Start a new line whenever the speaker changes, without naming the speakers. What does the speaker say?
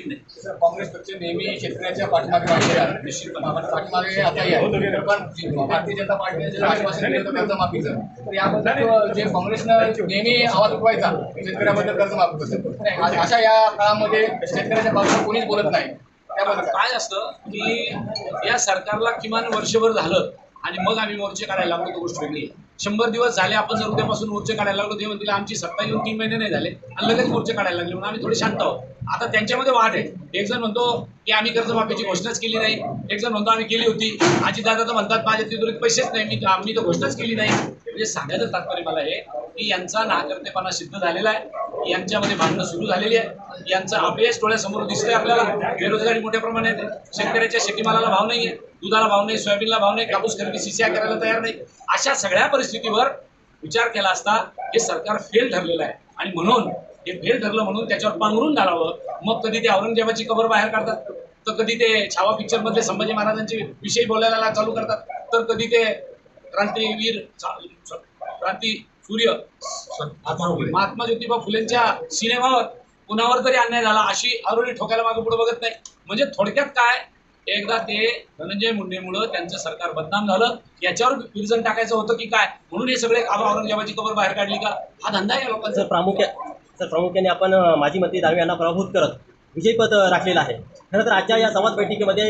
काँग्रेस पक्ष नेहमी शेतकऱ्याच्या पाठीमागे राहिलेला आहे. निश्चितपणे पाठीमागे आताही आहे. पण भारतीय जनता पार्टीने जे आश्वासन दिलं होतं कर्जमाफीचं, तर याबद्दल जे काँग्रेसनं नेहमी आवाज उठवायचा शेतकऱ्याबद्दल कर्जमाफीबद्दल, अशा या काळामध्ये शेतकऱ्याच्या बाजूने कोणीच बोलत नाही. त्याबद्दल
काय असतं की या सरकारला किमान वर्षभर झालं आणि मग आम्ही मोर्चे काढायला लागलो, तो गोष्ट वेगळी आहे. 100 दिवस झाले आपण जर उद्यापासून मोर्चे काढायला लागलो, ते म्हणतील आमची सत्ता येऊन 3 महिने नाही झाले आणि लगेच मोर्चे काढायला लागले, म्हणून आम्ही थोडे शांत आहोत. आता त्यांच्यामध्ये वाद आहे. एक जण म्हणतो की आम्ही कर्जमाफीची घोषणाच केली नाही, एक जण म्हणतो आम्ही केली होती. अजितदादा तर म्हणतात माझ्या तिजोरीत पैसेच नाही, आम्ही तर घोषणाच केली नाही. म्हणजे सांगायचं तात्पर्य मला आहे की यांचा नाकर्तेपणा सिद्ध झालेला आहे, यांच्यामध्ये भांडणं सुरू झालेली आहे, यांचं अपयश डोळ्यासमोर दिसतंय आपल्याला. बेरोजगारी मोठ्या प्रमाणात आहे, शेतकऱ्याच्या शेतीमालाला भाव नाही आहे, दुधाला भाव नाही, सोयाबीनला भाव नाही, कापूस खरेदी CCI करायला तयार नाही. अशा सगळ्या परिस्थितीवर विचार केला असता हे सरकार फेल ठरलेलं आहे आणि म्हणून हे फेल ठरलं म्हणून त्याच्यावर पांघरून घालावं. मग कधी ते औरंगजेबाची कबर बाहेर काढतात, तर कधी ते छावा पिक्चर मधले संभाजी महाराजांचे विषयी बोलायला चालू करतात, तर कधी ते क्रांतीवीर क्रांती सूर्य महात्मा ज्योतिबा फुलेंच्या सिनेमावर कुणावर तरी अन्याय झाला अशी आरोळी ठोकायला मागे पुढे बघत नाही. म्हणजे थोडक्यात काय, एकदा ते धनंजय मुंडेमुळं त्यांचं सरकार बदनाम झालं, याच्यावर विरजन टाकायचं होतं की काय, म्हणून हे सगळे औरंगजेबाची कबर बाहेर काढली का, हा धंदा आहे लोकांचा.
प्रामुख्याने आपण माजी मंत्री दानवे यांना पराभूत करत विजयपथ राखलेलं आहे. खरं तर आजच्या या संवाद बैठकीमध्ये